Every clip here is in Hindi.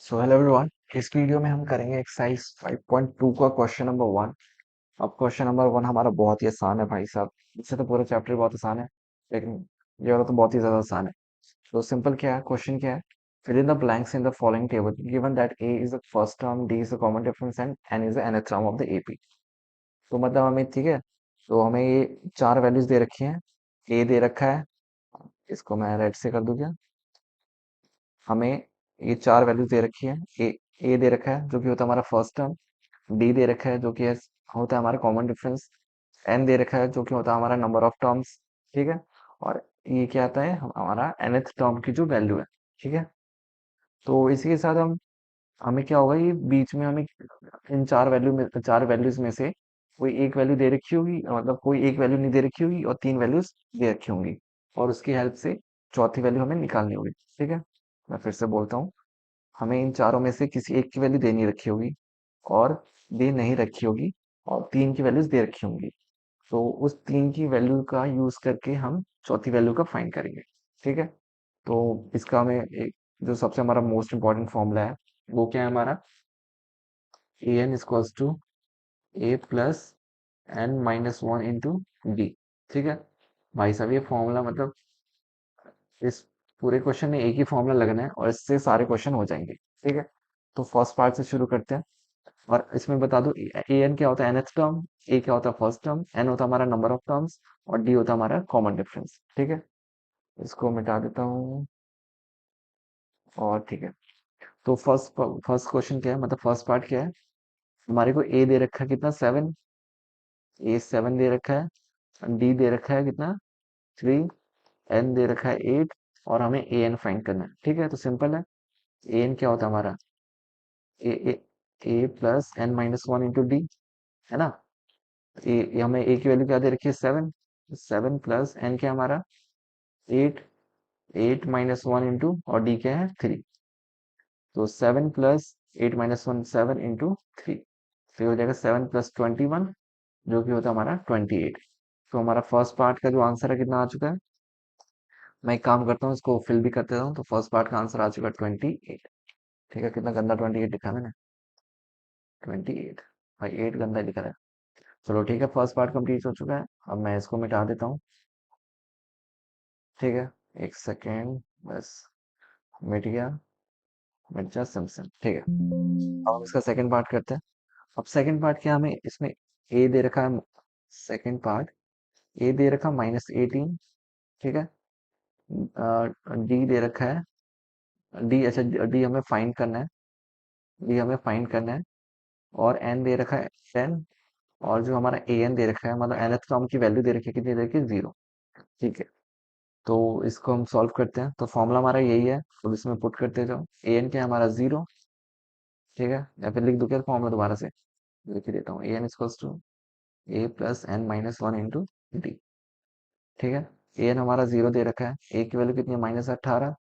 So hello everyone. इस वीडियो में हम करेंगे एक्सरसाइज 5.2 का क्वेश्चन नंबर 1। अब क्वेश्चन नंबर 1 हमारा बहुत ही आसान है भाई साहब। इससे तो पूरा चैप्टर बहुत आसान है, लेकिन ये वाला तो बहुत ही ज्यादा आसान है। तो सिंपल क्या है, क्वेश्चन क्या है? Fill in the blanks in the following table given that a is the first term, d is the common difference and n is the nth term of the AP. तो मतलब हमें, ठीक है, तो हमें ये चार वैल्यूज दे रखी हैं। ए दे रखा है, इसको मैं रेड से कर दूं क्या? हमें ये चार वैल्यूज दे रखी है। ए दे रखा है जो कि होता है हमारा फर्स्ट टर्म, डी दे रखा है जो कि होता है हमारा कॉमन डिफरेंस, एन दे रखा है जो कि होता है हमारा नंबर ऑफ टर्म्स, ठीक है। और ये क्या आता है, हमारा nth टर्म की जो वैल्यू है, ठीक है। तो इसी के साथ हम, हमें क्या होगा, ये बीच में हमें इन चार वैल्यूज में से कोई एक वैल्यू दे रखी होगी, मतलब कोई एक वैल्यू नहीं दे रखी होगी और तीन वैल्यूज दे रखी होंगी, और उसकी हेल्प से चौथी वैल्यू हमें निकालनी होगी, ठीक है। मैं फिर से बोलता हूँ, हमें इन चारों में से किसी एक की वैल्यू दे नहीं रखी होगी और दे नहीं रखी होगी, और तीन की वैल्यूज दे रखी होंगी। तो उस तीन की वैल्यू का यूज करके हम चौथी वैल्यू का फाइंड करेंगे, ठीक है। तो इसका हमें एक, जो सबसे हमारा मोस्ट इंपॉर्टेंट फॉर्मूला है, वो क्या है हमारा, a n equals to a plus n minus one into d, ठीक है। भाई साहब ये फॉर्मूला मतलब इस पूरे क्वेश्चन में एक ही फॉर्मूला लगना है और इससे सारे क्वेश्चन हो जाएंगे, ठीक है। तो फर्स्ट पार्ट से शुरू करते हैं। और इसमें बता दो, ए एन क्या होता है, nth टर्म, ए क्या होता है फर्स्ट टर्म, एन होता है हमारा नंबर ऑफ टर्म्स, और डी होता है हमारा कॉमन डिफरेंस, ठीक है। इसको मिटा देता हूँ, और ठीक है। तो फर्स्ट क्वेश्चन क्या है, मतलब फर्स्ट पार्ट क्या है, हमारे को ए दे रखा है कितना, 7। ए 7 दे रखा है, डी दे रखा है कितना, 3, एन दे रखा है 8, और हमें ए एन फाइंड करना है, ठीक है। तो सिंपल है, ए एन क्या होता है हमारा, a a a plus n minus one into d, है ना। हमें ए की वैल्यू क्या दे रखी है, 7। 7 प्लस एन क्या है हमारा, 8। 8 माइनस वन इंटू, और डी क्या है, 3। तो 7 प्लस 8 माइनस वन, 7 इंटू 3, फिर हो जाएगा 7 प्लस 21, जो कि होता है हमारा 28। तो हमारा फर्स्ट पार्ट का जो आंसर है कितना आ चुका है, मैं एक काम करता हूँ, इसको फिल भी करते हूँ। तो फर्स्ट पार्ट का आंसर आ चुका है 28, ठीक है। कितना गंदा 28 लिखा है मैंने, 28। भाई 8 गंदा लिखा है। चलो ठीक है, फर्स्ट पार्ट कंप्लीट हो चुका है। अब मैं इसको मिटा देता हूँ, ठीक है। एक सेकेंड बस, मिट गया, मिर्जा सिमसन, ठीक है। अब हम इसका सेकंड पार्ट करते हैं। अब सेकंड पार्ट क्या, हमें इसमें ए दे रखा है, सेकंड पार्ट ए दे रखा -18, ठीक है। डी दे रखा है, डी, अच्छा डी हमें फाइंड करना है, डी हमें फाइंड करना है। और एन दे रखा है 10, और जो हमारा ए एन दे रखा है, मतलब nth टर्म की वैल्यू दे रखी है, कितनी दे रखी है, 0, ठीक है। तो इसको हम सॉल्व करते हैं। तो फॉर्मूला हमारा यही है, तो इसमें पुट करते जाओ। ए एन क्या है हमारा, 0, ठीक है। या फिर लिख दो क्या फॉर्मूला दोबारा से, लिख ही देता हूँ, a n equals to a plus n minus one into d, ठीक है। ए एन हमारा 0 दे रखा है, ए की वैल्यू कितनी है, -18,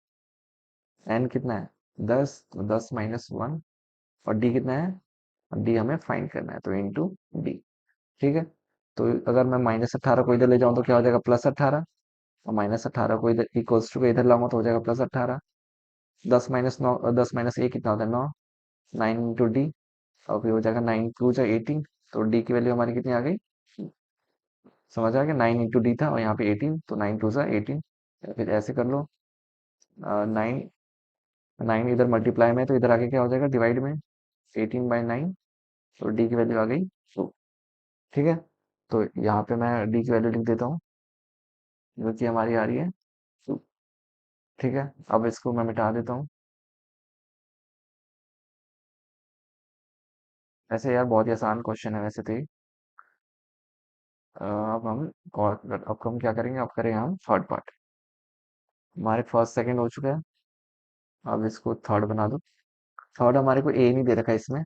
एन कितना है, 10, तो 10 माइनस वन, और डी कितना है, डी हमें फाइंड करना है, तो इंटू डी, ठीक है। तो अगर मैं -18 को इधर ले जाऊं तो क्या हो जाएगा, +18, और -18 को इधर इक्वल्स टू को इधर लाऊंगा तो हो जाएगा +18। 10 माइनस 9, 10 माइनस ए कितना होता है, 9। 9 इंटू डी, और फिर हो जाएगा 9 टू जा 18, तो डी की वैल्यू हमारी कितनी आ गई, समझ आ गया, 9 इंटू डी था और यहाँ पे 18, तो 9 टू जा 18। फिर ऐसे कर लो, 9, 9 इधर मल्टीप्लाई में, तो इधर आके क्या हो जाएगा, डिवाइड में, 18/9, तो डी की वैल्यू आ गई 2, ठीक है। तो यहाँ पे मैं डी की वैल्यू लिख देता हूँ, जो कि हमारी आ रही है 2, ठीक है। अब इसको मैं मिटा देता हूँ। वैसे यार बहुत ही आसान क्वेश्चन है वैसे तो ये। अब हम क्या करेंगे, अब करेंगे हम थर्ड पार्ट। हमारे फर्स्ट सेकंड हो चुका है, अब इसको थर्ड बना दो। थर्ड हमारे को ए नहीं दे रखा है इसमें,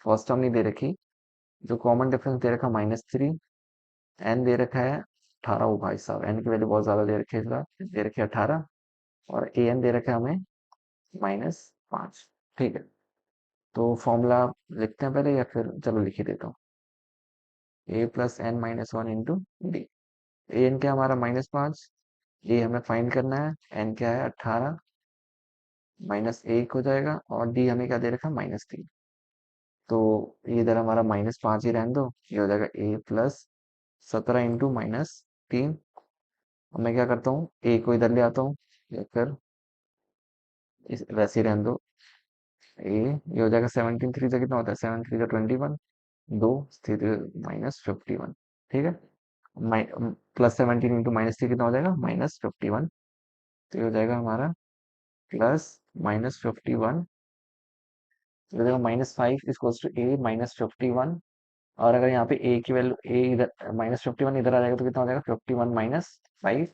फर्स्ट टर्म नहीं दे रखी, जो कॉमन डिफरेंस दे रखा -3, एन दे रखा है 18। ओ भाई साहब, एन की वैल्यू बहुत ज्यादा दे रखी है, इस बार दे रखी है 18, और ए एन दे रखा है हमें -5, ठीक है। तो फॉर्मूला लिखते हैं पहले, या फिर चलो लिख ही देता हूँ, a plus n minus one into d. A n क्या हमारा -5, ए हमें फाइंड करना है, एन क्या है 18, -1 हो जाएगा और डी हमें क्या दे रखा है -3। तो ये इधर हमारा -5 ही रहने दो, ये हो जाएगा a प्लस 17 इंटू -3। अब मैं क्या करता हूँ, a को इधर ले आता हूँ, या फिर इस वैसे ही रहने दो। ये हो जाएगा 17 3 से कितना होता है, 7 3 से 21, दो स्थिर -51। ठीक है, +17 इंटू -3 कितना हो जाएगा, -51। तो ये हो जाएगा हमारा प्लस -51, तो हो जाएगा -5 इक्वल्स टू a -51। और अगर यहाँ पे a की वैल्यू a इधर -51 इधर आ जाएगा तो कितना हो जाएगा, 51 -5,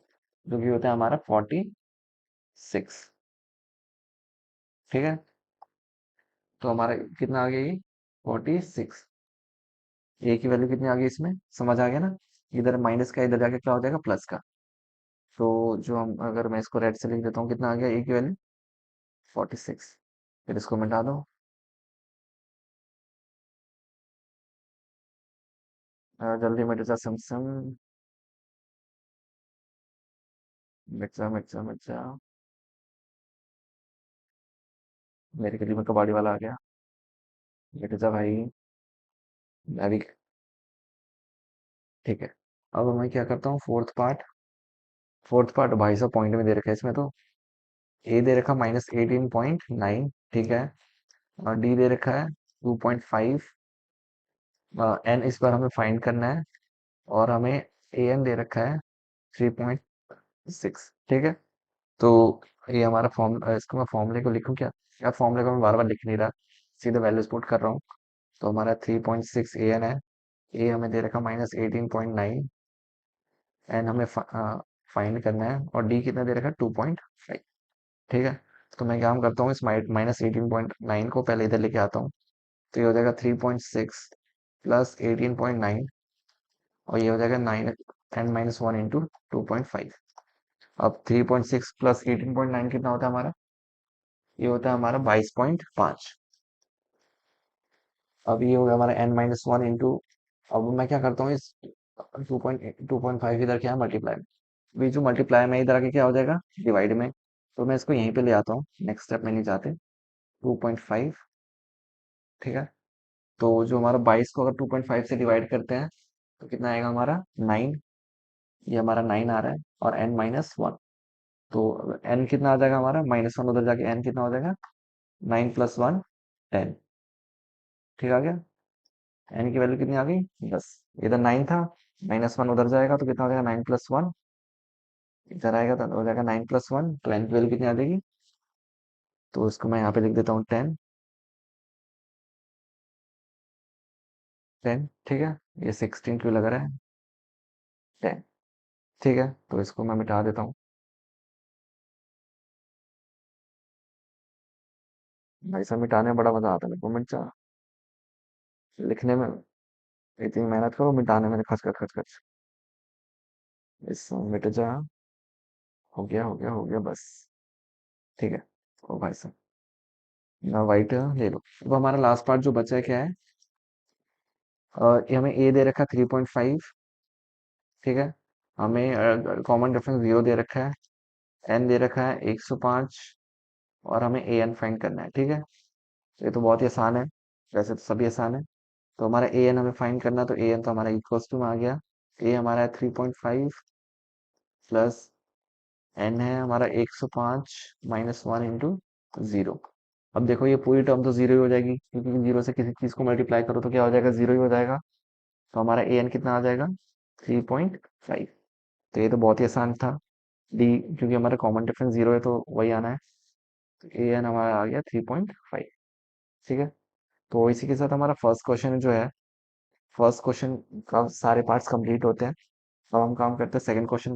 जो कि होता है हमारा 46। ठीक है, तो हमारा कितना आ गया, ये 46। ए की वैल्यू कितनी आ गई इसमें, समझ आ गया ना। इधर माइनस का इधर जाके क्या हो जाएगा, प्लस का। तो जो हम, अगर मैं इसको रेड से लिख देता हूँ, कितना आ गया ए की वैल्यू, 46। फिर इसको मिटा दो। जल्दी मिट जा सम, मिट जा। मेरे गली में कबाड़ी वाला आ गया। मिट जा भाई। मैं भी। ठीक है, अब मैं क्या करता हूँ, फोर्थ पार्ट भाई साहब पॉइंट में दे रखा है इसमें तो। ए दे रखा -18.9, ठीक है। और डी दे रखा है 2.5। एन इस बार हमें फाइंड करना है। और हमें ए एन दे रखा है 3.6। ठीक है, तो ये हमारा फॉर्म, इसको मैं फॉर्मूले को लिखूं क्या, या फॉर्मूले को मैं बार बार लिख नहीं रहा, सीधे वैल्यूज पुट कर रहा हूँ। तो हमारा 3.6 ए एन है। ए हमें दे रखा -18.9। एन हमें फाइंड करना है, और डी कितना दे रखा है, 2.5। ठीक है, तो मैं काम करता हूँ, इस -18.9 को पहले इधर लेके आता हूँ। तो ये हो जाएगा 3.6 प्लस 18.9, और ये हो जाएगा 9 n-1 इंटू 2.5। अब 3.6 प्लस 18.9 कितना होता है हमारा, ये होता है हमारा 22.5। अब ये हो गया हमारा n-1 इंटू, अब मैं क्या करता हूँ, इस 2.5 इधर क्या है, मल्टीप्लाई में। अभी जो मल्टीप्लाई में इधर आके क्या हो जाएगा, डिवाइड में। तो मैं इसको यहीं पे ले आता हूँ, नेक्स्ट स्टेप में नहीं जाते। 2.5। ठीक है, तो जो हमारा 22 को अगर 2.5 से डिवाइड करते हैं तो कितना आएगा हमारा, 9। ये हमारा 9 आ रहा है, और n-1। तो n कितना आ जाएगा हमारा, -1 उधर जाके n कितना हो जाएगा, 9 + 1 10। ठीक आ गया, n की वैल्यू कितनी आ गई, 10। इधर 9 था, -1 उधर जाएगा तो कितना हो जाएगा, 9 + 1 इधर आएगा तो हो जाएगा 9 + 1। तो n की वैल्यू कितनी आ जाएगी, तो इसको मैं यहाँ पे लिख देता हूँ 10। 10, ठीक है। ये 16 क्यों लग रहा है, 10। ठीक है, तो इसको मैं मिटा देता हूँ। भाई साहब मिटाने में बड़ा मजा आता है मेरे को, मिट जा। लिखने में इतनी मेहनत करो, मिटाने में खच खच खच खच। इस मिट जा। हो गया हो गया हो गया, बस। ठीक है, ओ भाई साहब, ना वाइट ले लो। अब हमारा लास्ट पार्ट जो बचा है क्या है, ये हमें ए दे रखा है 3.5। ठीक है, हमें कॉमन डिफरेंस 0 दे रखा है, एन दे रखा है 105, और हमें ए एन फाइंड करना है। ठीक है, तो ये तो बहुत ही आसान है, वैसे तो सभी आसान है। तो हमारा ए एन हमें फाइंड करना है, तो ए एन तो हमारा इक्वल्स टू में आ गया, ए हमारा है 3.5 प्लस एन है हमारा 105 -1 इंटू 0। अब देखो ये पूरी टर्म तो जीरो ही हो जाएगी, क्योंकि जीरो से किसी चीज को मल्टीप्लाई करो तो क्या हो जाएगा, जीरो ही हो जाएगा। तो हमारा ए एन कितना आ जाएगा, 3.5। तो ये तो बहुत ही आसान था। डी, क्योंकि हमारा कॉमन डिफरेंस जीरो है तो वही आना है। तो ए एन हमारा आ गया 3.5। ठीक है, तो इसी के साथ हमारा फर्स्ट क्वेश्चन जो है, फर्स्ट क्वेश्चन का सारे पार्ट्स कंप्लीट होते हैं। अब हम काम करते हैं सेकंड क्वेश्चन।